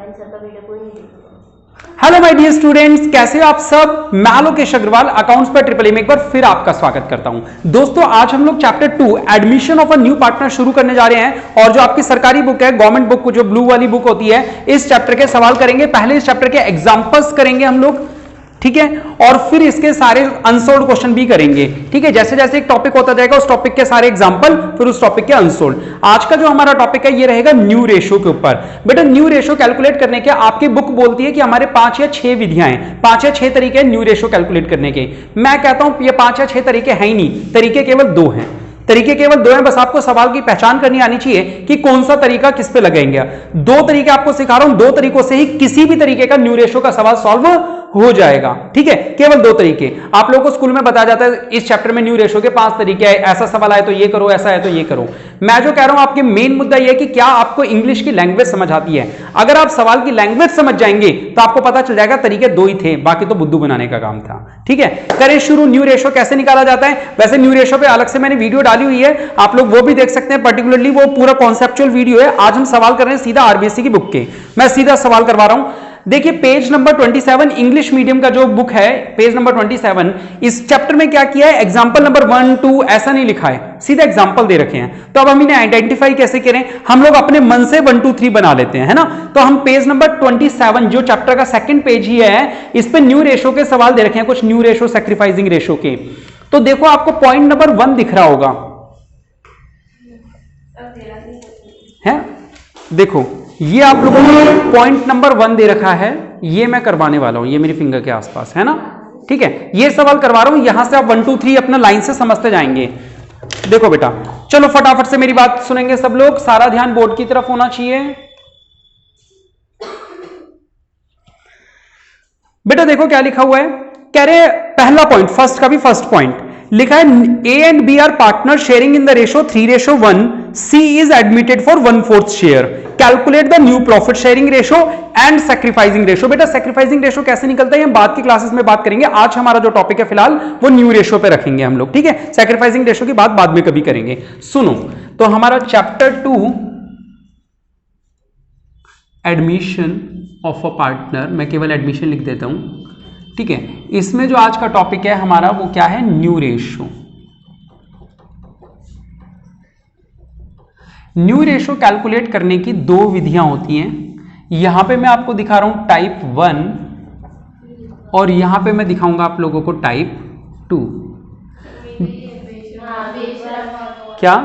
इन सब का वीडियो कोई नहीं देखता। हेलो माय डियर स्टूडेंट्स, कैसे हो आप सब। मैं लोकेश अग्रवाल अकाउंट्स पर ट्रिपल में एक बार फिर आपका स्वागत करता हूं। दोस्तों आज हम लोग chapter 2 admission of a new partner शुरू करने जा रहे हैं और जो आपकी सरकारी बुक है, गवर्नमेंट बुक, जो ब्लू वाली बुक होती है, इस चैप्टर के सवाल करेंगे। पहले इस चैप्टर के एग्जांपल्स करेंगे हम लोग, ठीक है, और फिर इसके सारे अनसोल्ड क्वेश्चन भी करेंगे। ठीक है, जैसे जैसे एक टॉपिक होता जाएगा उस टॉपिक के सारे एग्जांपल, फिर उस टॉपिक के अनसोल्ड। आज का जो हमारा टॉपिक है ये रहेगा न्यू रेशो के ऊपर। बेटा न्यू रेशो कैलकुलेट करने के आपकी बुक बोलती है कि हमारे 5 या 6 विधियां हैं, 5 या 6 तरीके हैं न्यू रेशो कैलकुलेट करने के। मैं कहता हूं ये 5 या 6 तरीके हैं ही नहीं, तरीके केवल 2 हैं। तरीके केवल 2 हैं, बस आपको सवाल की पहचान करनी आनी चाहिए कि कौन सा तरीका किस पे लगेंगे। 2 तरीके आपको सिखा रहा हूं, 2 तरीकों से ही किसी भी तरीके का न्यू रेशो का सवाल सॉल्व हो जाएगा। ठीक है, केवल 2 तरीके आप लोगों को स्कूल में बताया जाता है। इस चैप्टर में न्यू रेशो के 5 तरीके हैं, ऐसा सवाल आए तो ये करो, ऐसा है तो ये करो। मैं जो कह रहा हूं आपके मेन मुद्दा यह है कि क्या आपको इंग्लिश की लैंग्वेज समझ आती है। अगर आप सवाल की लैंग्वेज समझ जाएंगे तो आपको पता चल जाएगा तरीके 2 ही थे, बाकी तो बुद्धू बनाने का काम था। ठीक है, करें शुरू। न्यू रेशो कैसे निकाला जाता है। वैसे न्यू रेशो पे अलग से मैंने वीडियो डाली हुई है, आप लोग वो भी देख सकते हैं। पर्टिकुलरली वो पूरा कॉन्सेप्चुअल वीडियो है। आज हम सवाल कर रहे हैं सीधा आरबीएससी की बुक के। मैं सीधा सवाल करवा रहा हूं। देखिए पेज नंबर 27 इंग्लिश मीडियम का जो बुक है, पेज नंबर 27, इस चैप्टर में क्या किया है, एग्जांपल नंबर 1 2 ऐसा नहीं लिखा है, सीधा एग्जांपल दे रखे हैं। तो अब हम इन्हें आइडेंटिफाई कैसे करें, हम लोग अपने मन से 1 2 3 बना लेते हैं, है ना। तो हम पेज नंबर 27 जो चैप्टर का सेकंड पेज ही है, इस पे न्यू रेशो के सवाल दे रखे हैं, कुछ न्यू रेशो, सैक्रिफाइसिंग रेशो के। तो देखो आपको पॉइंट नंबर 1 दिख रहा होगा, है, देखो ये आप लोगों को पॉइंट नंबर 1 दे रखा है, ये मैं करवाने वाला हूं, ये मेरी फिंगर के आसपास है ना। ठीक है, ये सवाल करवा रहा हूं, यहां से आप 1 2 3 अपना लाइन से समझते जाएंगे। देखो बेटा, चलो फटाफट से मेरी बात सुनेंगे सब लोग, सारा ध्यान बोर्ड की तरफ होना चाहिए। बेटा देखो क्या लिखा हुआ है, कह रहे पहला पॉइंट, फर्स्ट का भी फर्स्ट पॉइंट लिखा है, A and B are partner sharing in the ratio 3:1, C is admitted for 1/4 share, calculate the new profit sharing ratio and sacrificing ratio. बेटा सैक्रिफाइसिंग रेशो कैसे निकलता है हम बाद की क्लासेस में बात करेंगे, आज हमारा जो टॉपिक है फिलहाल वो न्यू रेशो पे रखेंगे हम लोग। ठीक है, सैक्रिफाइसिंग रेशो की बात बाद में कभी करेंगे। सुनो, तो हमारा chapter 2 admission of a partner, मैं केवल एडमिशन लिख देता हूं। ठीक है, इसमें जो आज का टॉपिक है हमारा वो क्या है, new ratio. New ratio calculate करने की 2 विधियां होती हैं। यहां पे मैं आपको दिखा रहा हूं टाइप 1 और यहां पे मैं दिखाऊंगा आप लोगों को टाइप 2। क्या,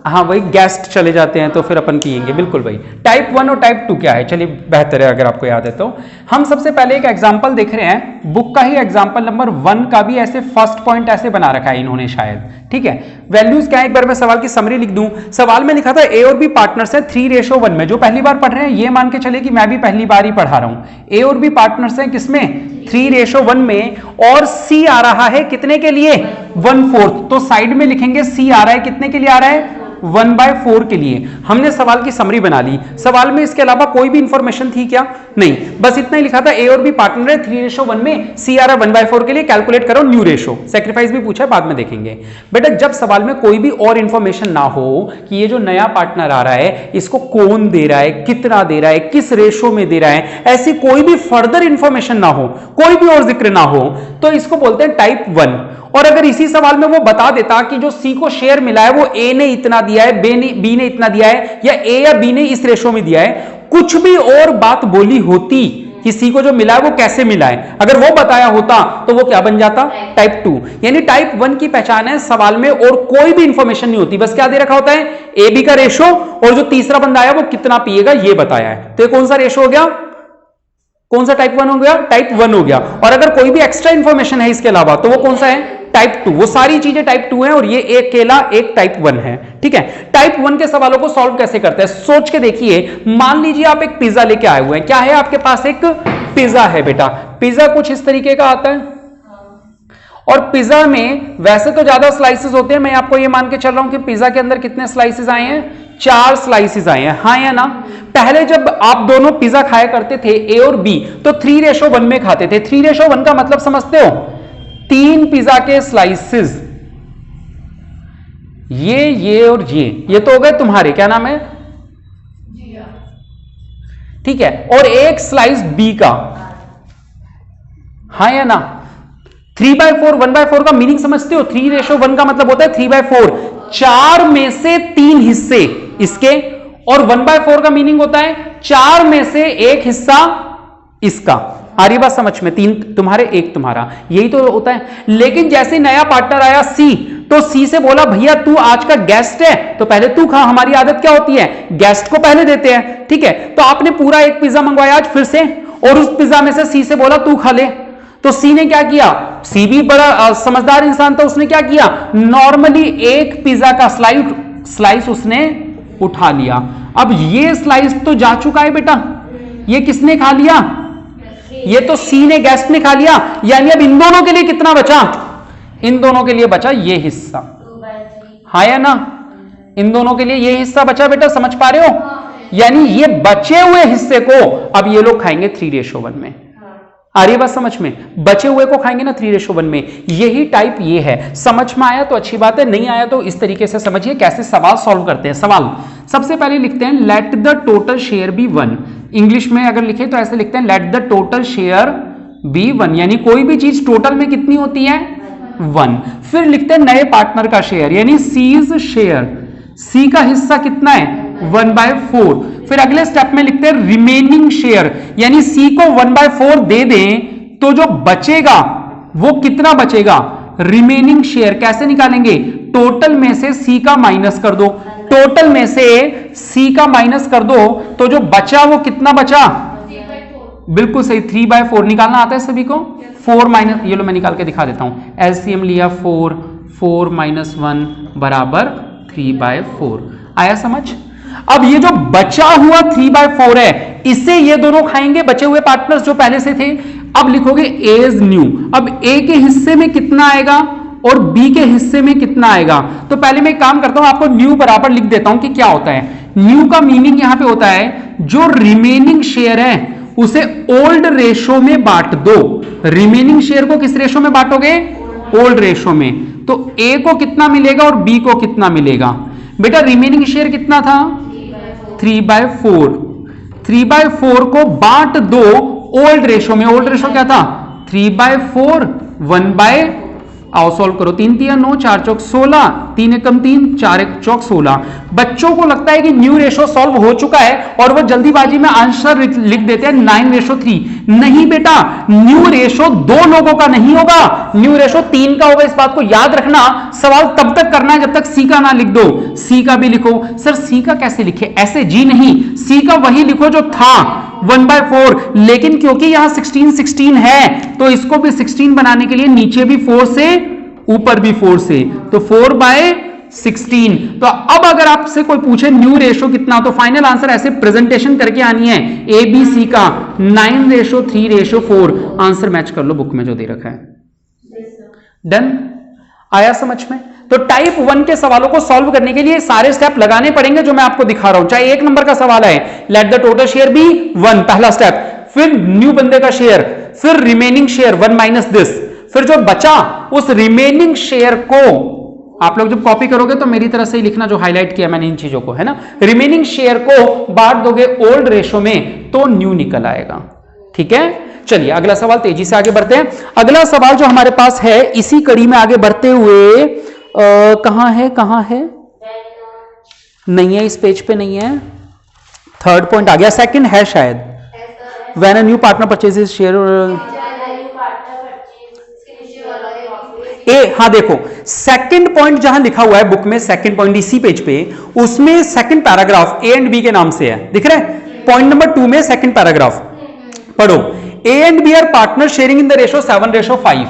हाँ वही गेस्ट चले जाते हैं तो फिर अपन किएंगे, बिल्कुल भाई। टाइप 1 और टाइप 2 क्या है, चलिए बेहतर है अगर आपको याद है तो। हम सबसे पहले एक एग्जांपल देख रहे हैं, बुक का ही एग्जांपल नंबर 1 का भी ऐसे फर्स्ट पॉइंट ऐसे बना रखा है इन्होंने शायद। ठीक है, वैल्यूज क्या है, एक बार मैं सवाल की समरी लिख दूं। सवाल में लिखा था ए और बी पार्टनर्स हैं 3:1 में। जो पहली बार पढ़ रहे हैं ये मान के चले कि मैं भी पहली बार ही पढ़ा रहा हूं। ए और बी पार्टनर्स हैं किसमें, 3:1 में, और सी आ रहा है कितने के लिए, 1/4। तो साइड में लिखेंगे सी आ रहा है कितने के लिए आ रहा है, 1/4 के लिए। हमने सवाल की समरी बना ली। सवाल में इसके अलावा कोई भी इंफॉर्मेशन थी क्या, नहीं, बस इतना ही लिखा था ए और बी पार्टनर है 3:1 में, सी आ रहा है 1/4 के लिए, कैलकुलेट करो न्यू रेशो। सैक्रिफाइस भी पूछा है, बाद में देखेंगे। बेटा जब सवाल में कोई भी और इंफॉर्मेशन ना हो कि ये जो नया पार्टनर आ रहा है इसको कौन दे रहा है, कितना दे रहा है, किस रेशो में दे रहा है, ऐसी कोई भी फर्दर इंफॉर्मेशन ना हो, कोई भी और जिक्र ना हो, तो इसको बोलते हैं टाइप 1। और अगर इसी सवाल में वो बता देता कि जो सी को शेयर मिला है वो ए ने इतना दिया है, बी ने इतना दिया है, या ए या बी ने इस रेशो में दिया है, कुछ भी और बात बोली होती कि सी को जो मिला है वो कैसे मिला है, अगर वो बताया होता तो वो क्या बन जाता, टाइप 2। यानी टाइप 1 की पहचान है सवाल में और कोई भी इंफॉर्मेशन नहीं होती, बस क्या दे रखा होता है, ए बी का रेशो, और जो तीसरा बंदा आया वो कितना पिएगा ये बताया है। तो ये कौन सा रेशो हो गया, कौन सा टाइप 1 हो गया, टाइप 1 हो गया। और अगर कोई भी एक्स्ट्रा इंफॉर्मेशन है इसके अलावा तो वो कौन सा है, टाइप 2। वो सारी चीजें टाइप 2 हैं और ये एक केला एक टाइप 1 है। ठीक है, टाइप 1 के सवालों को सॉल्व कैसे करते हैं, सोच के देखिए। मान लीजिए आप एक पिज्जा लेके आए हुए हैं, क्या है आपके पास, एक पिज्जा है बेटा। पिज्जा कुछ इस तरीके का आता है और पिज्जा में वैसे तो ज्यादा स्लाइसेस होते हैं, मैं आपको ये मान के चल रहा हूं कि पिज्जा के अंदर कितने स्लाइसेस आए हैं, 4 स्लाइसेस आए हैं, हाँ या ना। पहले जब आप दोनों पिज्जा खाया करते थे ए और बी तो 3:1 में खाते थे। 3:1 का मतलब समझते हो, 3 पिज्जा के स्लाइसेस, ये और ये तो हो गए तुम्हारे, क्या नाम है, ठीक है, और एक स्लाइस बी का, हाँ या ना। 3/4 1/4 का मीनिंग समझते हो? 3:1 का मतलब होता है 3/4, 4 में से 3 हिस्से इसके, और 1/4 का मीनिंग होता है 4 में से 1 हिस्सा इसका। आ रही बात समझ में? 3 तुम्हारे 1 तुम्हारा, यही तो होता है। लेकिन जैसे नया पार्टनर आया सी, तो सी से बोला भैया तू आज का गेस्ट है तो पहले तू खा। हमारी आदत क्या होती है, गेस्ट को पहले देते हैं, ठीक है। तो आपने पूरा 1 पिज्जा मंगवाया आज फिर से, और उस पिज्जा में से सी से बोला तू खा ले। तो सी ने क्या किया, सी भी बड़ा समझदार इंसान था, उसने क्या किया, नॉर्मली 1 पिज्जा का स्लाइस उसने उठा लिया। अब ये स्लाइस तो जा चुका है बेटा, ये किसने खा लिया, ये तो सी ने, गेस्ट ने खा लिया। यानी अब इन दोनों के लिए कितना बचा, इन दोनों के लिए बचा ये हिस्सा, हाँ या ना। इन दोनों के लिए ये हिस्सा बचा बेटा, समझ पा रहे हो? यानी ये बचे हुए हिस्से को अब ये लोग खाएंगे 3:1 में। आ रही बात समझ में? बचे हुए को खाएंगे ना 3:1 में। यही टाइप ये है। समझ में आया तो अच्छी बात है, नहीं आया तो इस तरीके से समझिए कैसे सवाल सॉल्व करते हैं। सवाल सबसे पहले लिखते हैं let the total share be 1। English में अगर लिखे तो ऐसे लिखते हैं let the total share be 1, यानी कोई भी चीज टोटल में कितनी होती है, 1। फिर लिखते हैं नए पार्टनर का शेयर, यानी सीज शेयर, सी का हिस्सा कितना है, 1/4। फिर अगले स्टेप में लिखते हैं रिमेनिंग शेयर, यानी सी को 1/4 दे दें तो जो बचेगा वो कितना बचेगा, रिमेनिंग शेयर। कैसे निकालेंगे, टोटल में से सी का माइनस कर दो, टोटल में से सी का माइनस कर दो तो जो बचा वो कितना बचा, बिल्कुल सही 3/4। निकालना आता है सभी को, 4 माइनस, ये लो मैं निकाल के दिखा देता हूं, एलसीएम लिया 4, 4 - 1 बराबर 3/4। आया समझ? अब ये जो बचा हुआ 3/4 है, इसे ये दोनों खाएंगे, बचे हुए पार्टनर्स जो पहले से थे। अब लिखोगे ए इज न्यू। अब ए के हिस्से में कितना आएगा और बी के हिस्से में कितना आएगा, तो पहले मैं एक काम करता हूं, आपको न्यू बराबर लिख देता हूं कि क्या होता है। न्यू का मीनिंग यहां पे होता है जो रिमेनिंग शेयर है उसे ओल्ड रेशो में बांट दो। रिमेनिंग शेयर को किस रेशो में बांटोगे, ओल्ड रेशो में। तो ए को कितना मिलेगा और बी को कितना मिलेगा, बेटा रिमेनिंग शेयर कितना था, 3/4। 3/4 को बांट दो ओल्ड रेशो में। ओल्ड रेशो क्या था, 3/4 1/, आओ सॉल्व करो, 3 × 9 4 चौक 16, 3 एकम 3 4 एक चौक 16। बच्चों को लगता है कि न्यू रेशो सॉल्व हो चुका है और वो जल्दीबाजी में आंसर लिख देते हैं 9:3। नहीं बेटा, न्यू रेशो 2 लोगों का नहीं होगा, न्यू रेशो 3 का होगा। इस बात को याद रखना। सवाल तब तक करना है जब तक सी का ना लिख दो। सी का भी लिखो। सर सी का कैसे लिखे, ऐसे जी नहीं, सी का वही लिखो जो था 1/4। लेकिन क्योंकि यहां 16 है तो इसको भी 16 बनाने के लिए नीचे भी 4 से ऊपर भी 4 से, तो 4/16। तो अब अगर आपसे कोई पूछे न्यू रेशो कितना, तो फाइनल आंसर ऐसे प्रेजेंटेशन करके आनी है, ए बी सी का 9:3:4। आंसर मैच कर लो बुक में जो दे रखा है। डन? आया समझ में? तो टाइप 1 के सवालों को सॉल्व करने के लिए सारे स्टेप लगाने पड़ेंगे जो मैं आपको दिखा रहा हूं। चाहे 1 नंबर का सवाल है, let the total share be 1, पहला स्टेप, फिर न्यू बंदे का शेयर, फिर रिमेनिंग शेयर 1 माइनस दिस, फिर जो बचा उस रिमेनिंग शेयर को आप लोग जब कॉपी करोगे तो मेरी तरह से ही लिखना जो हाईलाइट किया मैंने इन चीजों को, है ना। रिमेनिंग शेयर को बांट दोगे ओल्ड रेशो में तो न्यू निकल आएगा। ठीक है, चलिए अगला सवाल तेजी से आगे बढ़ते हैं। अगला सवाल जो हमारे पास है, इसी कड़ी में आगे बढ़ते हुए कहां है, नहीं है, इस पेज पे नहीं है। थर्ड पॉइंट आ गया, सेकंड है शायद, when a new partner purchases share. ए, हाँ देखो, सेकंड पॉइंट जहां लिखा हुआ है बुक में, सेकंड पॉइंट इसी पेज पे, उसमें second paragraph A and B के नाम से है, दिख रहा है। पॉइंट नंबर 2 में सेकंड पैराग्राफ पढ़ो, A and B are partner sharing in the ratio 7:5।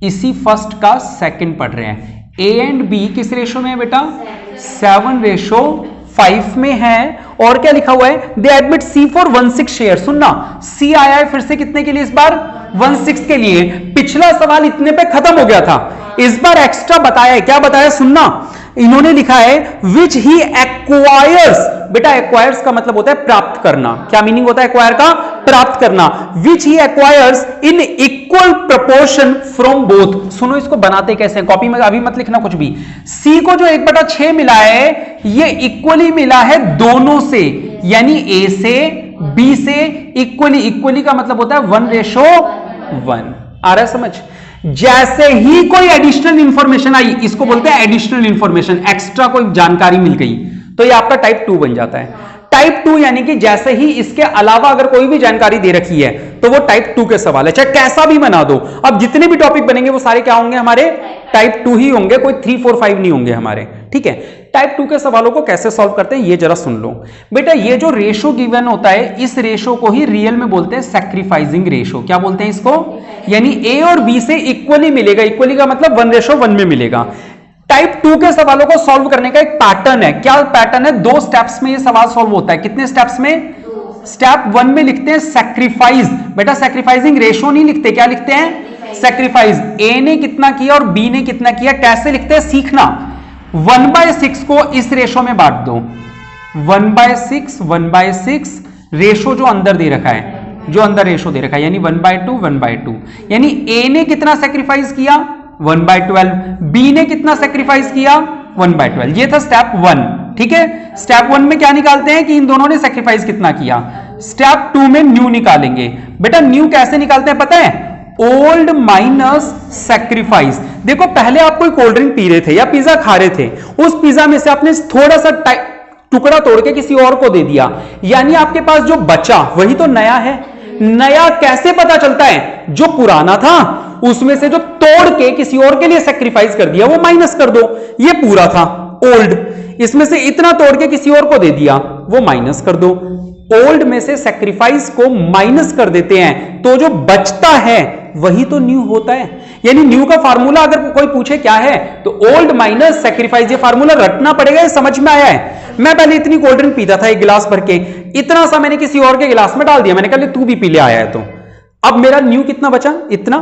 इसी फर्स्ट का सेकंड पढ़ रहे हैं। ए एंड बी किस रेशो में है बेटा, 7:5 में है। और क्या लिखा हुआ है, they admit C for 1/6 share. सुनना, सी आया है फिर से कितने के लिए, इस बार 1/6 के लिए। पिछला सवाल इतने पे खत्म हो गया था, इस बार एक्स्ट्रा बताया है। क्या बताया, सुनना, इन्होंने लिखा है विच ही एक्वायर्स। बेटा एक्वायर्स का मतलब होता है प्राप्त करना। क्या मीनिंग होता है एक्वायर का, प्राप्त करना। Which he acquires in equal proportion from both. सुनो इसको बनाते कैसे हैं, कॉपी में अभी मत लिखना कुछ भी। सी को जो 1/6 मिला है ये इक्वली मिला है दोनों से। यानी ए से बी से इक्वली का मतलब होता है 1:1। आ रहा है समझ? जैसे ही कोई एडिशनल इंफॉर्मेशन आई, इसको बोलते हैं एडिशनल इंफॉर्मेशन, एक्स्ट्रा कोई जानकारी मिल गई, तो ये आपका टाइप 2 बन जाता है। टाइप 2 यानी कि जैसे ही इसके अलावा अगर कोई भी जानकारी दे रखी है तो वो टाइप 2 के सवाल है, चाहे कैसा भी बना दो। अब जितने भी टॉपिक बनेंगे वो सारे क्या होंगे? हमारे टाइप 2 ही होंगे, कोई 3, 4, 5 नहीं होंगे हमारे। ठीक है, टाइप 2 के सवालों को कैसे सॉल्व करते हैं ये जरा सुन लो बेटा। ये जो रेशो गिवन होता है, इस रेशो को ही रियल में बोलते हैं सैक्रिफाइसिंग रेशो। क्या बोलते हैं इसको? यानी ए और बी से इक्वली मिलेगा, इक्वली का मतलब 1:1 में मिलेगा। टाइप 2 के सवालों को सॉल्व करने का एक पैटर्न है। क्या पैटर्न है? 2 स्टेप्स में ये सवाल सॉल्व होता है। कितने स्टेप्स में? स्टेप 1 में लिखते हैं सैक्रिफाइस। बेटा सैक्रिफाइसिंग रेशो नहीं लिखते, क्या लिखते हैं? सैक्रिफाइस। ए ने कितना किया और बी ने कितना किया, कैसे लिखते हैं सीखना। 1/6 को इस रेशो में बांट दो। 1/6 रेशो जो अंदर दे रखा है, जो अंदर रेशो दे रखा है, यानी 1/2 यानी ए ने कितना सैक्रिफाइस किया? 1/12। बी ने कितना सैक्रिफाइस किया? 1/12। ये था स्टेप 1। ठीक है, स्टेप 1 में क्या निकालते हैं कि इन दोनों ने सैक्रिफाइस कितना किया। स्टेप 2 में न्यू निकालेंगे। बेटा न्यू कैसे निकालते हैं पता है? Old minus sacrifice. देखो पहले आप कोई कोल्ड ड्रिंक पी रहे थे या पिज्जा खा रहे थे, उस पिज्जा में से आपने थोड़ा सा टुकड़ा तोड़ के किसी और को दे दिया, यानी आपके पास जो बचा वही तो नया है। नया कैसे पता चलता है? जो पुराना था उसमें से जो तोड़ के किसी और के लिए सैक्रिफाइस कर दिया वो माइनस कर दो। ये पूरा था ओल्ड, इसमें से इतना तोड़ के किसी और को दे दिया वो माइनस कर दो। ओल्ड में से सैक्रिफाइस को माइनस कर देते हैं तो जो बचता है वही तो न्यू होता है। यानी न्यू का फार्मूला अगर कोई पूछे क्या है तो ओल्ड माइनस सैक्रिफाइस। ये फार्मूला रटना पड़ेगा, ये समझ में आया है? मैं पहले इतनी कोल्ड ड्रिंक पीता था एक गिलास भर के, इतना सा मैंने किसी और के गिलास में डाल दिया, मैंने कहा तू भी पी ले आया है, तो अब मेरा न्यू कितना बचा? इतना।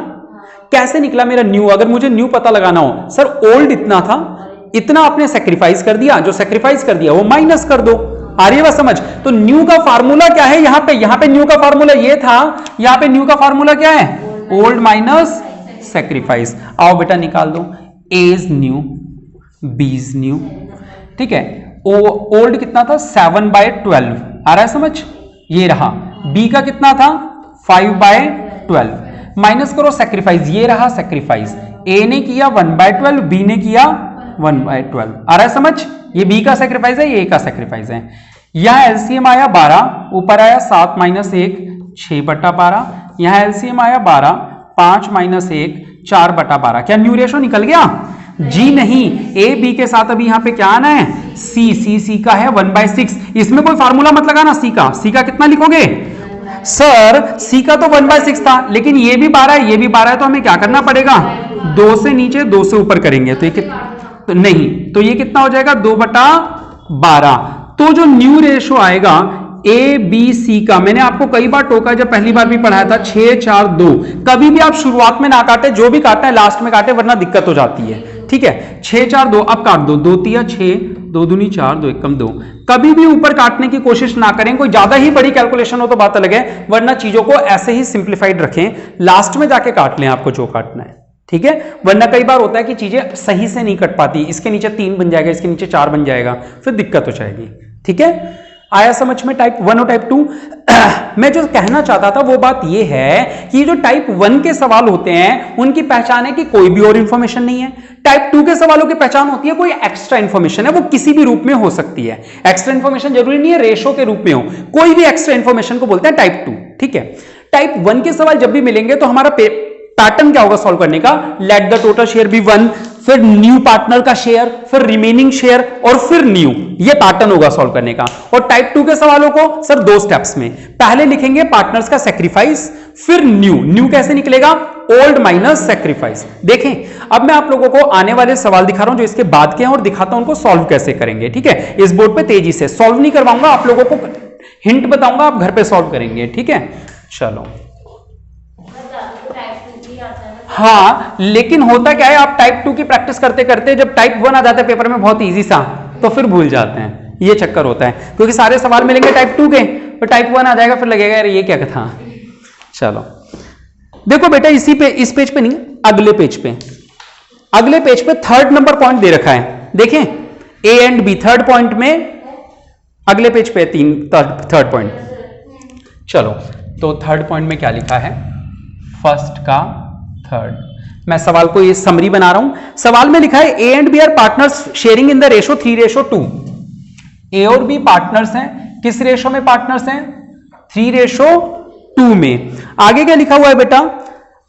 कैसे निकला मेरा न्यू? अगर मुझे न्यू पता लगाना हो, सर ओल्ड इतना था, इतना आपने सैक्रिफाइस कर दिया, जो सैक्रिफाइस कर दिया वो माइनस कर दो। आ रही है बात समझ? तो न्यू का फार्मूला क्या है? यहां पे न्यू का फार्मूला ये था, यहां पे न्यू का फार्मूला क्या है? Old minus sacrifice. आओ बेटा निकाल दो। A is new, B is new. ठीक है, ओल्ड कितना था? 7/12। आ रहा है समझ? ये रहा। बी का कितना था? 5/12। माइनस करो सैक्रिफाइस, ये रहा सैक्रिफाइस। ए ने किया 1/12, बी ने किया 1/12। आ रहा है समझ? ये बी का सैक्रिफाइस है, ये ए का सैक्रिफाइस है। यहां एलसीएम आया 12, ऊपर आया 7 - 1 6/12। यहां एलसीएम आया 12, 5 - 1 4/12। क्या न्यू रेशो निकल गया? जी नहीं, ए बी के साथ अभी यहां पे क्या आना है? सी का है 1/6। इसमें कोई फार्मूला मत लगाना सी का कितना लिखोगे? सर सी का तो 1/6 था, लेकिन ये भी 12 है, ये भी 12 है, तो हमें क्या करना पड़ेगा? 2 से नीचे 2 से ऊपर करेंगे तो ये तो नहीं, तो ये कितना हो जाएगा? 2/12। तो जो न्यू रेशो आएगा ए बी सी का, मैंने आपको कई बार टोका, जब पहली बार भी पढ़ाया था, 6 4 2। कभी भी आप शुरुआत में ना काटे, जो भी काटना है लास्ट में काटे, वरना दिक्कत हो जाती है। ठीक है, 6 4 2 अब काट दो। 2 3 6, 2 दूनी 4, 2 1 2। कभी भी ऊपर काटने की कोशिश ना करें, कोई ज्यादा ही बड़ी कैलकुलेशन हो तो बात अलग है, वरना चीजों को ऐसे ही सिंप्लीफाइड रखें, लास्ट में जाके काट लें आपको जो काटना है। ठीक है, वरना कई बार होता है कि चीजें सही से नहीं कट पाती, इसके नीचे 3 बन जाएगा, इसके नीचे 4 बन जाएगा, फिर दिक्कत हो जाएगी। ठीक है, आया समझ में टाइप 1 और टाइप 2? मैं जो कहना चाहता था वो बात ये है कि जो टाइप 1 के सवाल होते हैं उनकी पहचान है कि कोई भी और इंफॉर्मेशन नहीं है। टाइप 2 के सवालों की पहचान होती है कोई एक्स्ट्रा इंफॉर्मेशन है, वो किसी भी रूप में हो सकती है। एक्स्ट्रा इंफॉर्मेशन जरूरी नहीं है रेशो के रूप में हो, कोई भी एक्स्ट्रा इंफॉर्मेशन को बोलते हैं टाइप 2। ठीक है, टाइप 1 के सवाल जब भी मिलेंगे तो हमारा पैटर्न क्या होगा सॉल्व करने का? Let the total share be 1, फिर न्यू पार्टनर का शेयर, फिर रिमेनिंग शेयर और फिर न्यू। ये पैटर्न होगा सॉल्व करने का। और टाइप 2 के सवालों को सर 2 स्टेप्स में, पहले लिखेंगे पार्टनर्स का सैक्रिफाइस, फिर न्यू कैसे निकलेगा? Old minus sacrifice. देखें, अब मैं आप लोगों को आने वाले सवाल दिखा रहा हूं जो इसके बाद के हैं और दिखाता हूं उनको सॉल्व कैसे करेंगे। ठीक है, इस बोर्ड पे तेजी से सॉल्व नहीं करवाऊंगा, आप लोगों को हिंट बताऊंगा, आप घर पे सॉल्व करेंगे। ठीक है, चलो। हाँ, लेकिन होता क्या है, आप टाइप 2 की प्रैक्टिस करते करते जब टाइप 1 आ जाता है पेपर में बहुत इजी सा, तो फिर भूल जाते हैं। ये चक्कर होता है, क्योंकि सारे सवाल मिलेंगे टाइप 2 के, तो टाइप 1 आ जाएगा, फिर लगेगा यार ये क्या था। चलो देखो बेटा, इस पेज पे नहीं, अगले पेज पे थर्ड नंबर पॉइंट दे रखा है। देखें, A and B, third point में अगले पेज पे थर्ड पॉइंट। चलो तो थर्ड पॉइंट में क्या लिखा है, फर्स्ट का थर्ड। मैं सवाल को ये समरी बना रहा हूं। सवाल में लिखा है A and B are partners sharing in the ratio 3:2। A और बी पार्टनर्स हैं, किस रेशो में पार्टनर्स हैं, 3:2 में। आगे क्या लिखा हुआ है बेटा,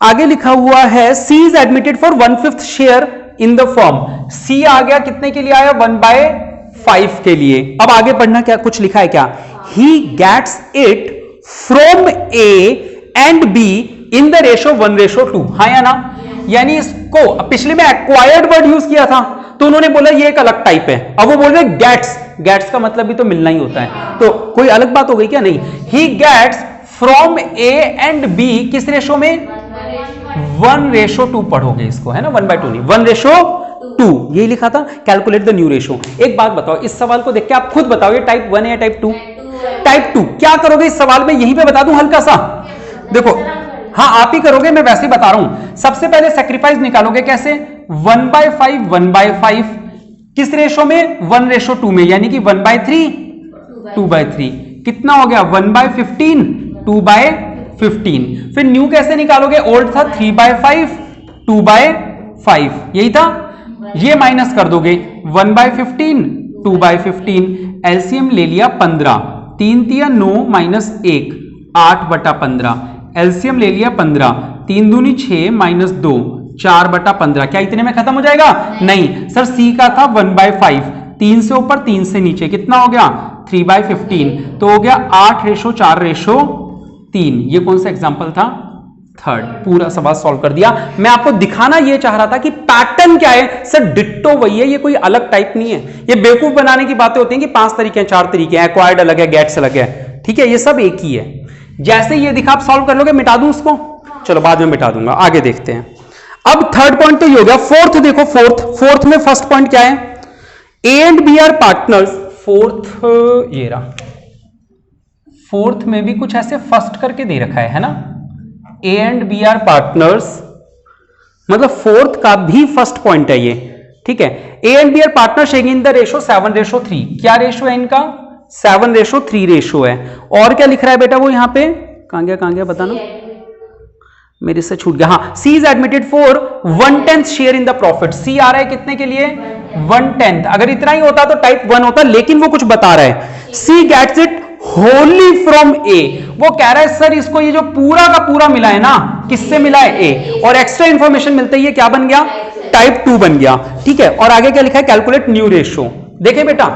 आगे लिखा हुआ है C is admitted for 1/5 share in the firm. C आ गया कितने के लिए आया, 1/5 के लिए। अब आगे पढ़ना, क्या कुछ लिखा है क्या, he gets it from A and B in the ratio 1:2। हाँ या ना, यानी इसको पिछले में एक्वायर्ड वर्ड यूज किया था तो उन्होंने बोला ये एक अलग टाइप है। अब वो बोल रहे गेट्स, गेट्स का मतलब भी तो मिलना ही होता है, तो कोई अलग बात हो गई क्या, नहीं। He gets from A and B किस रेशो में, 1:2 पढ़ोगे इसको, है ना, 1/2 नहीं, 1:2 यही लिखा था। Calculate the new ratio. एक बात बताओ, इस सवाल को देख के आप खुद बताओ ये टाइप 1 है या टाइप 2, टाइप 2। क्या करोगे इस सवाल में, यहीं पे बता दूं हल्का सा, देखो, हाँ आप ही करोगे, मैं वैसे ही बता रहा हूं। सबसे पहले सैक्रिफाइस निकालोगे कैसे, 1/5 1/5 किस रेशो में, 1:2 में, यानी कि 1/3 2/3 कितना हो गया, 1/15 2/15। फिर न्यू कैसे निकालोगे, ओल्ड था 3/5 2/5 यही था, ये माइनस कर दोगे 1/15 2/15। एलसीएम ले लिया 15, 3 तिया 9 -1 8/15। एलसीएम ले लिया 15, 3 दूनी 6 -2 4/15। क्या इतने में खत्म हो जाएगा, नहीं सर, सी का था 1/5, 3 से ऊपर 3 से नीचे कितना हो गया, 3/15, तो हो गया 8:4:3। ये कौन सा एग्जांपल था, थर्ड। पूरा सवाल सॉल्व कर दिया। मैं आपको दिखाना ये चाह रहा था कि पैटर्न क्या है सर, डिट्टो वही है, ये कोई अलग टाइप नहीं है। ये बेवकूफ बनाने की बातें होती हैं कि 5 तरीके हैं 4 तरीके हैं, एक्वायर्ड अलग है, गेट्स अलग है, ठीक है, ये सब एक ही है। जैसे ये दिखा आप सॉल्व कर लोगे, मिटा दूं उसको, चलो बाद में मिटा दूंगा, आगे देखते हैं। अब थर्ड पॉइंट तो ये हो गया। फोर्थ देखो, फोर्थ में फर्स्ट पॉइंट क्या है, A and B are partners. Fourth ये रहा, फोर्थ में भी कुछ ऐसे फर्स्ट करके दे रखा है ना, A and B are partners, मतलब फोर्थ का भी फर्स्ट पॉइंट है ये, ठीक है। A and B are partners in the ratio 7:3। क्या रेशो है इनका, 7:3 रेशो है। और क्या लिख रहा है बेटा वो यहां पे, कहां गया बताना, मेरे से छूट गया, हाँ, C is admitted for 1/10 share in the profit. C आ रहा है कितने के लिए, 1/10। अगर इतना ही होता तो टाइप 1 होता, लेकिन वो कुछ बता रहा है, सी गेट्स इट होली फ्रॉम ए। वो कह रहा है सर इसको ये जो पूरा का पूरा मिला है ना, किससे मिला है, ए, और एक्स्ट्रा इंफॉर्मेशन मिलते ही ये क्या बन गया, टाइप 2 बन गया, ठीक है। और आगे क्या लिखा है, कैलकुलेट न्यू रेशो। देखे बेटा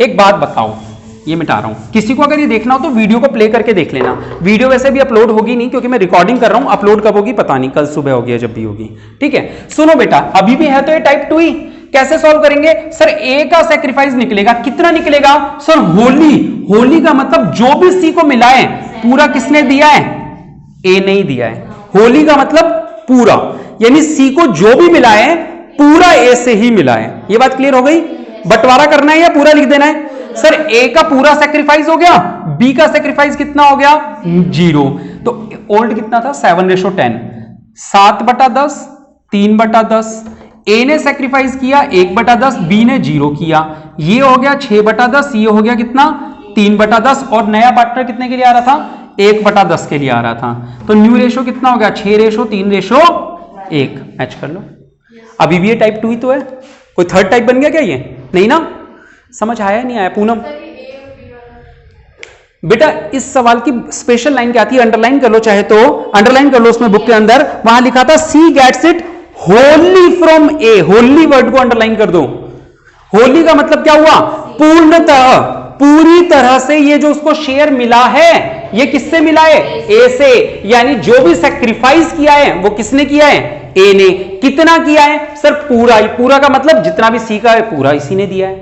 एक बात बताओ, ये मिटा रहा हूं, किसी को अगर ये देखना हो तो वीडियो को प्ले करके देख लेना। वीडियो वैसे भी अपलोड होगी नहीं क्योंकि मैं रिकॉर्डिंग कर रहा हूं, अपलोड कब होगी पता नहीं, कल सुबह होगी या जब भी होगी, ठीक है। सुनो बेटा, अभी भी है तो ये टाइप 2 ही। कैसे सॉल्व करेंगे सर, ए का सैक्रिफाइस निकलेगा, कितना निकलेगा सर, होली। होली का मतलब जो भी सी को मिला है पूरा किसने दिया है, ए नहीं दिया है। होली का मतलब पूरा, यानी सी को जो भी मिला है पूरा ए से ही मिला है। ये बात क्लियर हो गई। बंटवारा करना है या पूरा लिख देना है सर, ए का पूरा सैक्रिफाइस हो गया, बी का सैक्रिफाइस कितना हो गया, 0। तो ओल्ड कितना था, 7:10, 7/10 3/10। ए ने सैक्रिफाइस किया 1/10, बी ने 0 किया, ये हो गया 6/10, ये हो गया कितना 3/10, और नया पार्टनर कितने के लिए आ रहा था, 1/10 के लिए आ रहा था। तो न्यू रेशो कितना हो गया, 6:3:1। मैच कर लो। अभी भी ये टाइप 2 ही तो है, कोई थर्ड टाइप बन गया क्या, ये नहीं ना, समझ आया नहीं आया पूनम बेटा। इस सवाल की स्पेशल लाइन क्या आती है, अंडरलाइन कर लो, चाहे तो अंडरलाइन कर लो उसमें बुक के अंदर, वहां लिखा था C gets it wholly from A. Wholly word को अंडरलाइन कर दो। होली का मतलब क्या हुआ, पूर्णतः, पूरी तरह से। ये जो उसको शेयर मिला है ये किससे मिला है, ए से, यानी जो भी सैक्रिफाइस किया है वो किसने किया है, ए ने। कितना किया है सर, पूरा ही। पूरा का मतलब जितना भी सी का है पूरा इसी ने दिया है,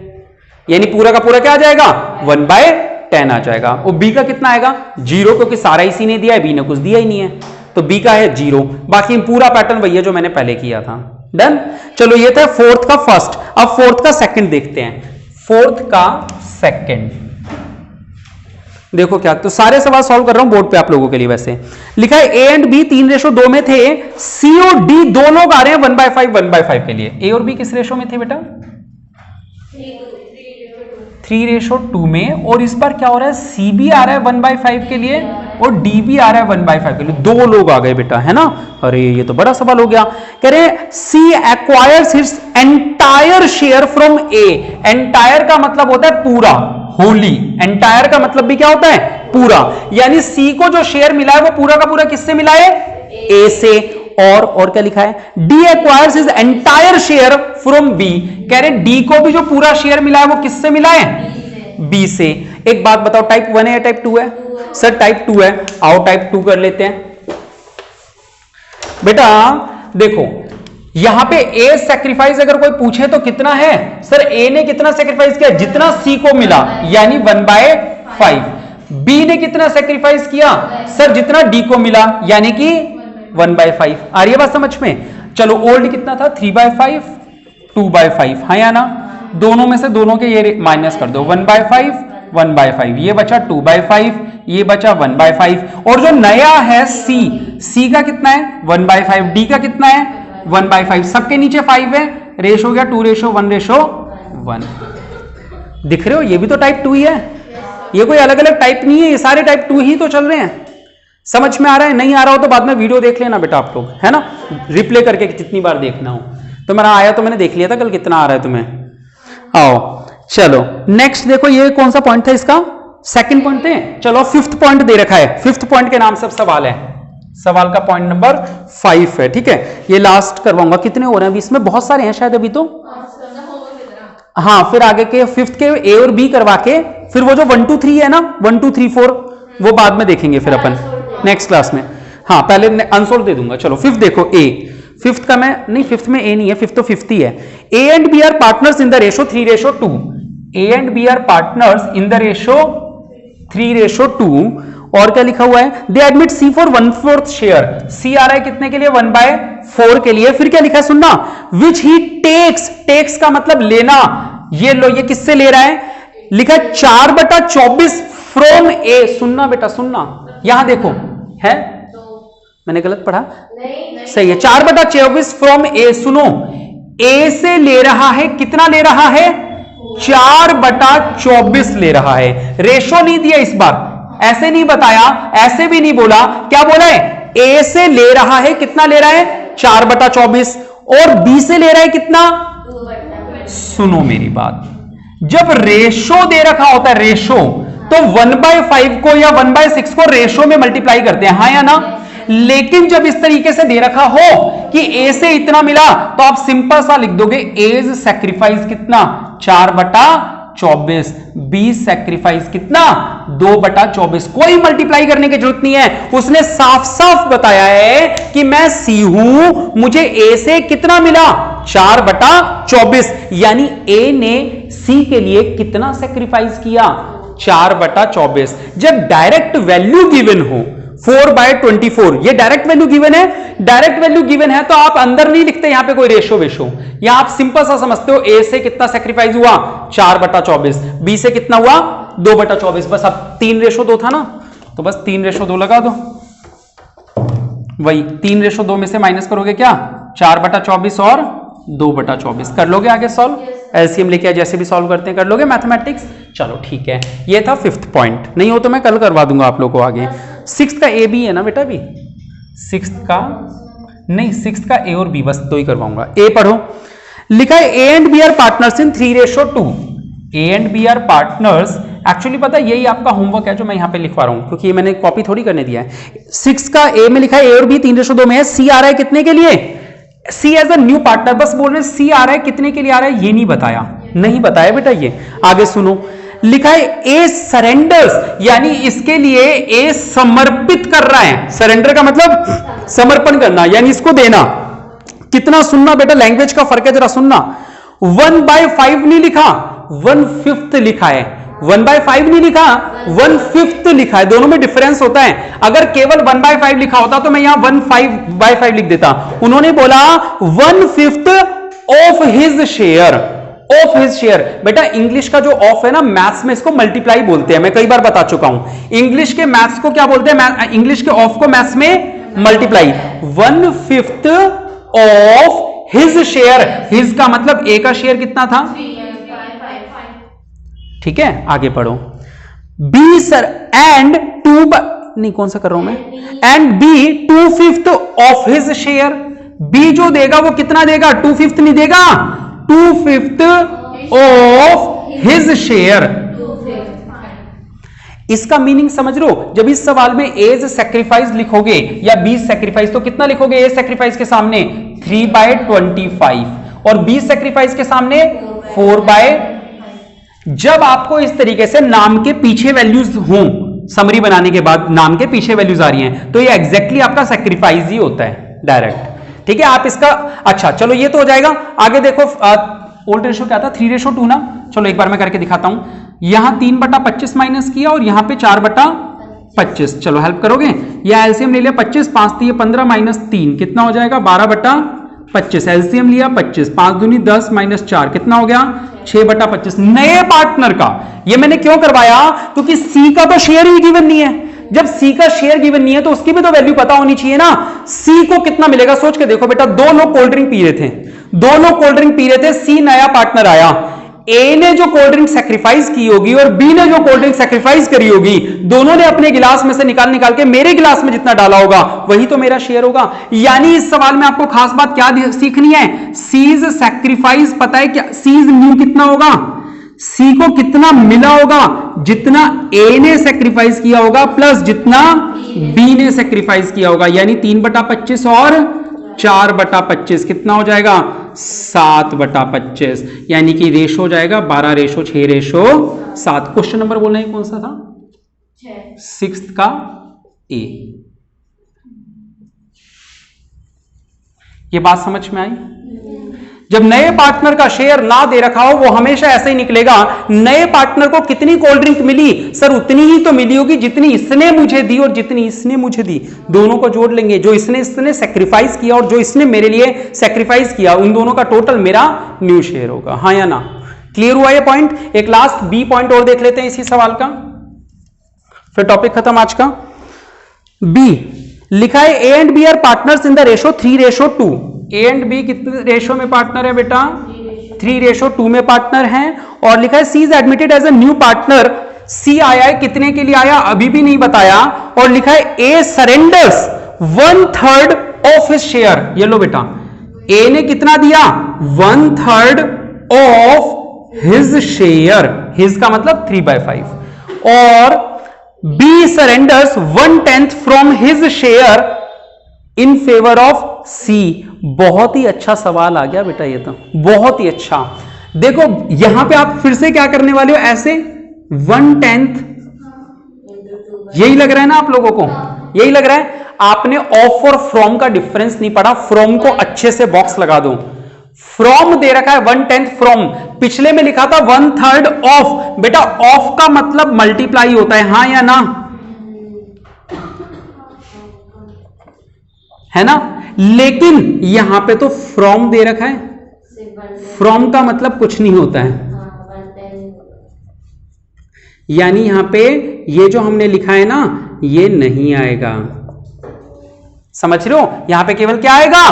यानी पूरा का पूरा क्या आ जाएगा, 1/10 आ जाएगा। और बी का कितना आएगा, 0, क्योंकि सारा इसी ने दिया है, बी ने कुछ दिया ही नहीं है, तो बी का है 0। बाकी पूरा पैटर्न वही है जो मैंने पहले किया था। डन। चलो ये था फोर्थ का फर्स्ट। अब फोर्थ का सेकंड देखते हैं। फोर्थ का सेकंड देखो क्या, तो सारे सवाल सॉल्व कर रहा हूं बोर्ड पे आप लोगों के लिए। वैसे लिखा है ए एंड बी 3:2 में थे, सी और डी दो लोग आ रहे हैं 1/5 1/5 के लिए। ए और बी किस रेशो में थे बेटा, 3:2 में, और इस बार क्या हो रहा है, सी भी आ रहा है 1/5 के लिए और डी भी आ रहा है 1/5 के लिए, दो लोग आ गए बेटा, है ना। अरे ये तो बड़ा सवाल हो गया। कह रहे C acquires his entire share from A. Entire का मतलब होता है पूरा, होली। एंटायर का मतलब भी क्या होता है, पूरा। यानी सी को जो शेयर मिला है वो पूरा का पूरा किससे मिला है, ए से। और क्या लिखा है, D acquires his entire share from B. कह रहे डी को भी जो पूरा शेयर मिला है वो किससे मिला है, बी से। एक बात बताओ, टाइप 1 है या टाइप 2 है? सर टाइप 2 है। आओ टाइप 2 कर लेते हैं बेटा। देखो यहां पे ए सैक्रिफाइस अगर कोई पूछे तो कितना है, सर ए ने कितना सैक्रिफाइस किया, जितना सी को मिला, यानी 1/5। बी ने कितना सैक्रिफाइस किया, सर जितना डी को मिला, यानी कि 1/5। आ रही है बात समझ में? चलो ओल्ड कितना था, 3/5, 2/5, हाँ या ना। दोनों में से दोनों के ये माइनस कर दो, 1/5, 1/5, ये बचा 2/5, ये बचा 1/5। और जो नया है सी का कितना है, 1/5, डी का कितना है, 1/5। सबके नीचे 5 है, रेशो हो गया 2:1:1। दिख रहे हो, ये भी तो टाइप 2 ही है, ये कोई अलग अलग टाइप नहीं है, ये सारे टाइप 2 ही तो चल रहे हैं। समझ में आ रहा है? नहीं आ रहा हो तो बाद में वीडियो देख लेना बेटा आप लोग, है ना, रिप्ले करके जितनी बार देखना हो। तो मेरा आया तो मैंने देख लिया था कल कितना आ रहा है तुम्हें। आओ चलो नेक्स्ट देखो, ये कौन सा पॉइंट था इसका, सेकंड पॉइंट थे। चलो फिफ्थ पॉइंट दे रखा है, फिफ्थ पॉइंट के नाम से सवाल है, सवाल का पॉइंट नंबर 5 है, ठीक है। ये लास्ट करवाऊंगा। कितने हो रहे हैं अभी इसमें, बहुत सारे हैं शायद अभी तो। हाँ फिर आगे के फिफ्थ के ए और बी करवा के, फिर वो जो 1 2 3 है ना, 1 2 3 4 वो बाद में देखेंगे फिर अपन नेक्स्ट क्लास में। हाँ पहले आंसर दे दूंगा। चलो फिफ्थ देखो, ए फिफ्थ का मैं नहीं, फिफ्थ में ए नहीं है, फिफ्थ तो फिफ्थ ही है। A and B are partners in the ratio 3:2। A and B are partners in the ratio 3:2। और क्या लिखा हुआ है, they admit C for 1/4 share. C आ रहा है कितने के लिए, 1/4 के लिए। फिर क्या लिखा है सुनना, विच ही टेक्स, टेक्स का मतलब लेना, ये लो, ये किससे ले रहा है, लिखा 4/24 फ्रॉम ए। सुनना बेटा सुनना, यहां देखो है, मैंने गलत पढ़ा, नहीं। सही है, 4/24 फ्रॉम ए। सुनो, ए से ले रहा है, कितना ले रहा है, 4/24 ले रहा है। रेशो नहीं दिया इस बार, ऐसे नहीं बताया, ऐसे भी नहीं बोला, क्या बोला है, ए से ले रहा है, कितना ले रहा है, 4/24, और बी से ले रहा है कितना, 2/24। सुनो मेरी बात, जब रेशो दे रखा होता है, रेशो, तो 1/5 को या 1/6 को रेशो में मल्टीप्लाई करते हैं, हाँ या ना। लेकिन जब इस तरीके से दे रखा हो कि ए से इतना मिला, तो आप सिंपल सा लिख दोगे, एज सैक्रिफाइस कितना, 4/24, बी सैक्रिफाइस कितना, 2/24। कोई मल्टीप्लाई करने की जरूरत नहीं है, उसने साफ साफ बताया है कि मैं सी हूं, मुझे ए से कितना मिला, 4/24। यानी ए ने सी के लिए कितना सैक्रिफाइस किया, 4/24। जब डायरेक्ट वैल्यू गिवन हो 4/24, ये डायरेक्ट वैल्यू गिवन है, डायरेक्ट वैल्यू गिवन है तो आप अंदर नहीं लिखते यहां पे कोई रेशो वेशो, यहां आप सिंपल सा समझते हो, ए से कितना सैक्रिफाइस हुआ, 4/24, बी से कितना हुआ, 2/24। बस अब 3:2 था ना, तो बस 3:2 लगा दो, वही 3:2 में से माइनस करोगे क्या, 4/24 और 2/24। कर लोगे आगे सॉल्व, एलसीएम लेके जैसे भी सॉल्व करते हैं कर लोगे मैथमेटिक्स। चलो ठीक है, ये था फिफ्थ पॉइंट, नहीं हो तो मैं कल करवा दूंगा आप लोगों को आगे। सिक्स्थ का ए बी है ना बेटा, भी सिक्स्थ का नहीं, सिक्स्थ का ए और बी, बस दो ही करवाऊंगा। ए पढ़ो, लिखा है A and B are partners in 3:2। A and B are partners, actually पता है यही आपका होमवर्क है जो मैं यहां पे लिखवा रहा हूं, क्योंकि ये मैंने कॉपी थोड़ी करने दिया है। सिक्स्थ का ए में लिखा है ए और बी 3:2 में है, सी आ रहा है कितने के लिए, सी एज अ न्यू पार्टनर, बस बोल रहे हैं सी आ रहा है कितने के लिए आ रहा है, ये नहीं बताया, नहीं बताया बेटा। ये आगे सुनो, लिखा है ए सरेंडर्स, यानी इसके लिए ए समर्पित कर रहा है। सरेंडर का मतलब समर्पण करना, यानी इसको देना। कितना, सुनना बेटा, लैंग्वेज का फर्क है, जरा सुनना। 1/5 नहीं लिखा, 1/5 लिखा है, 1/5 नहीं लिखा, 1/5 लिखा है, दोनों में डिफरेंस होता है। अगर केवल 1/5 लिखा होता तो मैं यहां 1/5 लिख देता। उन्होंने बोला 1/5 of his share, of his share. बेटा इंग्लिश का जो ऑफ है ना, मैथ्स में इसको मल्टीप्लाई बोलते हैं, मैं कई बार बता चुका हूं। इंग्लिश के मैथ्स को क्या बोलते हैं, इंग्लिश के ऑफ को मैथ्स में multiply. 1/5 of his share, his का मतलब ए का शेयर कितना था, ठीक है, आगे पढ़ो। बी सर एंड टू नहीं, कौन सा कर रहा हूं मैं, and B 2/5 of his share. B जो देगा वो कितना देगा, 2/5 नहीं देगा, 2/5 ऑफ हिज शेयर। इसका मीनिंग समझ लो, जब इस सवाल में एज सेक्रीफाइस लिखोगे या बी सेक्रीफाइस तो कितना लिखोगे, ए सेक्रीफाइस के सामने 3/25 और बी सेक्रीफाइस के सामने 4/। जब आपको इस तरीके से नाम के पीछे वैल्यूज हों, समरी बनाने के बाद नाम के पीछे वैल्यूज आ रही हैं, तो ये एग्जैक्टली आपका सेक्रीफाइस ही होता है डायरेक्ट। ठीक है, आप इसका अच्छा चलो ये तो हो जाएगा। आगे देखो ओल्ड रेशो क्या था, 3:2 ना। चलो एक बार मैं करके दिखाता हूं। यहां 3/25 माइनस किया और यहां पे 4/25। चलो हेल्प करोगे, या एलसीएम ले लिया 25, 5 दिए 15 माइनस 3 कितना हो जाएगा, 12/25। एलसीएम लिया 25, 5 दूनी 10 माइनस 4 कितना हो गया, 6/25। नए पार्टनर का ये मैंने क्यों करवाया, क्योंकि सी का तो शेयर ही गिवन नहीं है। जब सी का शेयर गिवन नहीं है तो उसकी भी तो वैल्यू पता होनी चाहिए ना। सी को कितना मिलेगा, सोच के देखो बेटा, दो लोग कोल्ड ड्रिंक पी रहे थे, दो लोग कोल्ड ड्रिंक पी रहे थे, सी नया पार्टनर आया, ए ने जो कोल्ड ड्रिंक सेक्रीफाइस की होगी और बी ने जो कोल्ड ड्रिंक सेक्रीफाइस करी होगी, दोनों ने अपने गिलास में से निकाल के मेरे गिलास में जितना डाला होगा वही तो मेरा शेयर होगा। यानी इस सवाल में आपको खास बात क्या सीखनी है, सीज सेक्रीफाइस पता है क्या, सीज न्यू कितना होगा, सी को कितना मिला होगा, जितना ए ने सेक्रीफाइस किया होगा प्लस जितना बी ने सेक्रीफाइस किया होगा। यानी 3/25 और 4/25 कितना हो जाएगा, 7/25। यानी कि रेशो हो जाएगा 12:6:7। क्वेश्चन नंबर बोलना है कौन सा था, 6th का ए। ये बात समझ में आई। जब नए पार्टनर का शेयर ना दे रखा हो वो हमेशा ऐसे ही निकलेगा, नए पार्टनर को कितनी कोल्ड ड्रिंक मिली, सर उतनी ही तो मिली होगी जितनी इसने मुझे दी और जितनी इसने मुझे दी, दोनों को जोड़ लेंगे, जो इसने सेक्रीफाइस किया और जो इसने मेरे लिए सेक्रीफाइस किया, उन दोनों का टोटल मेरा न्यू शेयर होगा। हाँ या ना, क्लियर हुआ ये पॉइंट। एक लास्ट बी पॉइंट और देख लेते हैं इसी सवाल का, फिर टॉपिक खत्म आज का। बी लिखा है A and B are partners in the ratio 3:2। A and B कितने रेशो में पार्टनर है बेटा, 3:2 में पार्टनर हैं। और लिखा है C is admitted as a new partner. C आया है, कितने के लिए आया अभी भी नहीं बताया। और लिखा है ए सरेंडर्स 1/3 ऑफ हिज शेयर। ये लो बेटा, ए ने कितना दिया, 1/3 ऑफ हिज शेयर, हिज का मतलब 3/5। और B surrenders 1/10 from his share in favour of C. बहुत ही अच्छा सवाल आ गया बेटा, ये तो बहुत ही अच्छा। देखो यहां पे आप फिर से क्या करने वाले हो, ऐसे 1/10, यही लग रहा है ना आप लोगों को, यही लग रहा है। आपने ऑफ और फ्रॉम का डिफरेंस नहीं पढ़ा, फ्रॉम को अच्छे से बॉक्स लगा दो। फ्रॉम दे रखा है 1/10 फ्रॉम, पिछले में लिखा था 1/3 ऑफ। बेटा ऑफ का मतलब मल्टीप्लाई होता है, हां या ना, है ना। लेकिन यहां पे तो फ्रॉम दे रखा है, फ्रॉम का मतलब कुछ नहीं होता है। यानी यहां पे ये जो हमने लिखा है ना, ये नहीं आएगा, समझ रहे हो। यहां पे केवल क्या आएगा,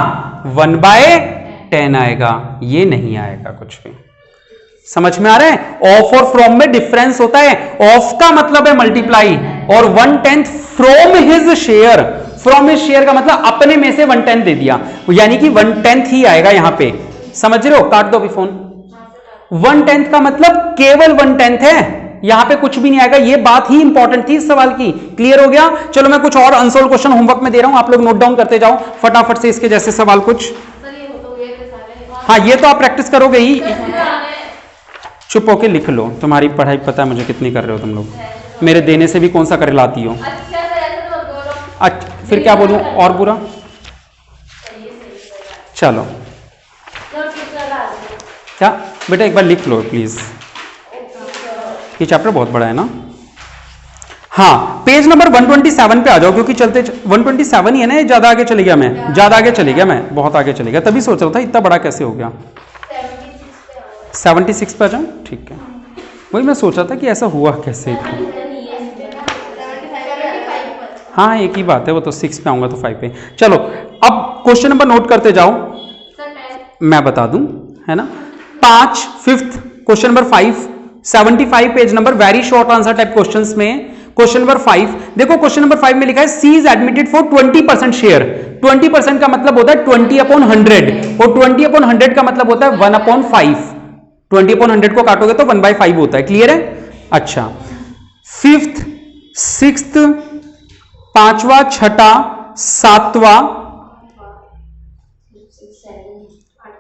1/10 आएगा, ये नहीं आएगा कुछ भी। समझ में आ रहा है, ऑफ और फ्रॉम में डिफरेंस होता है। ऑफ का मतलब है मल्टीप्लाई और 1/10 from his share, from his share का मतलब अपने में से 1/10 दे दिया, यानी कि 1/10 ही आएगा यहां पे। समझ रहे हो, काट दो अभी फोन। 1/10 का मतलब केवल 1/10 है, यहां पे कुछ भी नहीं आएगा। ये बात ही इंपॉर्टेंट थी इस सवाल की। क्लियर हो गया। चलो मैं कुछ और अनसोल्व क्वेश्चन होमवर्क में दे रहा हूं, आप लोग नोट डाउन करते जाओ फटाफट से इसके जैसे सवाल कुछ। हाँ ये तो आप प्रैक्टिस करोगे ही, चुप होके लिख लो। तुम्हारी पढ़ाई पता है मुझे कितनी कर रहे हो तुम लोग, मेरे देने से भी कौन सा कर लाती हो। अच्छा फिर क्या बोलूं और बुरा। चलो क्या बेटा एक बार लिख लो प्लीज, ये चैप्टर बहुत बड़ा है ना। हाँ पेज नंबर 127 पे आ जाओ, क्योंकि चलते 127 ही है ना, ज्यादा आगे चले गया मैं, ज्यादा आगे चले गया मैं, बहुत आगे चले गया, तभी सोच रहा था इतना बड़ा कैसे हो गया। 76 पे आ जाओ, ठीक है। वही मैं सोचा था कि ऐसा हुआ कैसे। हाँ एक ही बात है, वो तो 6 पे आऊंगा तो 5 पे। चलो अब क्वेश्चन नंबर नोट करते जाओ, मैं बता दूं, है ना। 5 5th question number 5 75 page number, very short answer type questions में क्वेश्चन नंबर 5 देखो। क्वेश्चन नंबर 5 में लिखा है C is admitted for 20% share. 20% का मतलब होता है 20/100 और 20/100 का मतलब होता है 1/5। 20/100 को काटोगे तो 1/5 होता है। क्लियर है? अच्छा, 5th 6th 5वां 6ठा 7वां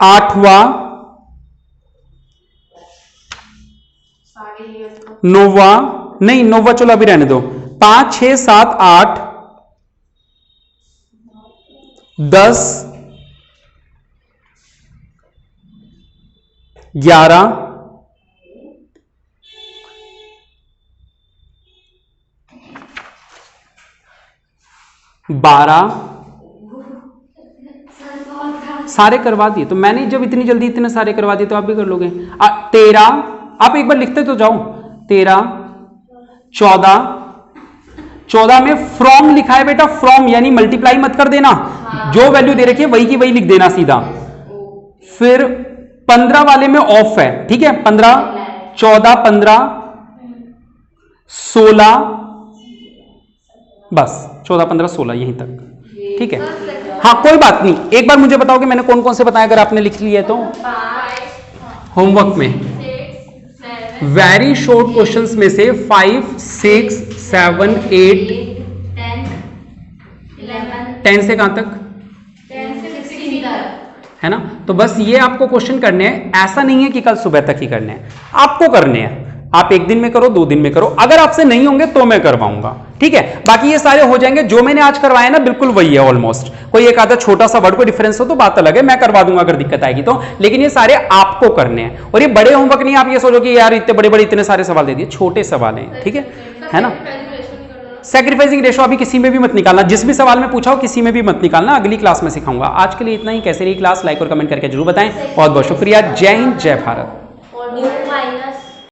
8वां 9वां, नहीं 9वां चलो अभी रहने दो, 5 6 7 8 10 11 12 सारे करवा दिए। तो मैंने जब इतनी जल्दी इतने सारे करवा दिए तो आप भी कर लोगे। 13, आप एक बार लिखते तो जाओ, 13 14 14 में फ्रॉम लिखा है बेटा, फ्रॉम यानी मल्टीप्लाई मत कर देना, जो वैल्यू दे रखी है वही की वही लिख देना सीधा। फिर 15 वाले में ऑफ है, ठीक है, 15 14 15 16 बस 14 15 16 यहीं तक, ठीक है। हाँ कोई बात नहीं, एक बार मुझे बताओ कि मैंने कौन कौन से बताया, अगर आपने लिख लिया तो होमवर्क में वेरी शॉर्ट क्वेश्चंस में से 5 6 7 8 10 से कहां तक 10 से 16 तक है ना। तो बस ये आपको क्वेश्चन करने हैं, ऐसा नहीं है कि कल सुबह तक ही करने हैं, आपको करने हैं। आप एक दिन में करो, 2 दिन में करो, अगर आपसे नहीं होंगे तो मैं करवाऊंगा, ठीक है। बाकी ये सारे हो जाएंगे, जो मैंने आज करवाया ना बिल्कुल वही है ऑलमोस्ट। कोई एक आधा छोटा सा वर्ड को डिफरेंस हो तो बात अलग है, मैं करवा दूंगा अगर दिक्कत आएगी तो, लेकिन ये सारे आपको करने हैं। और ये बड़े होमवर्क नहीं, आप ये सोचो कि यार इतने बड़े बड़े इतने सारे सवाल दे दिए, छोटे सवाल हैं, ठीक है ना। सैक्रिफाइसिंग रेशो अभी किसी में भी मत निकालना, जिस भी सवाल में पूछा हो किसी में भी मत निकालना, अगली क्लास में सिखाऊंगा। आज के लिए इतना ही। कैसे रही क्लास, लाइक और कमेंट करके जरूर बताएं। बहुत बहुत शुक्रिया। जय हिंद, जय भारत।